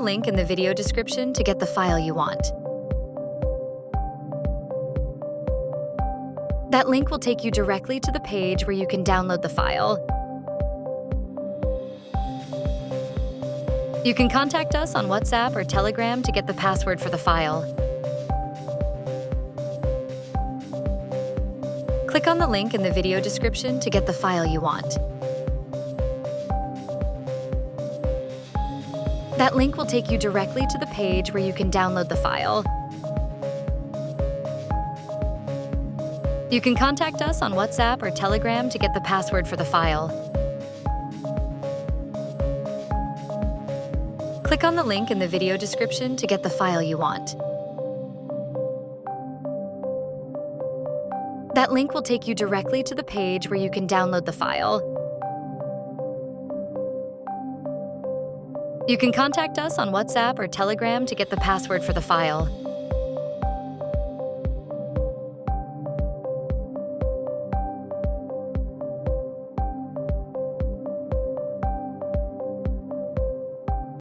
link in the video description to get the file you want. That link will take you directly to the page where you can download the file. You can contact us on WhatsApp or Telegram to get the password for the file. Click on the link in the video description to get the file you want. That link will take you directly to the page where you can download the file. You can contact us on WhatsApp or Telegram to get the password for the file. Click on the link in the video description to get the file you want. That link will take you directly to the page where you can download the file. You can contact us on WhatsApp or Telegram to get the password for the file.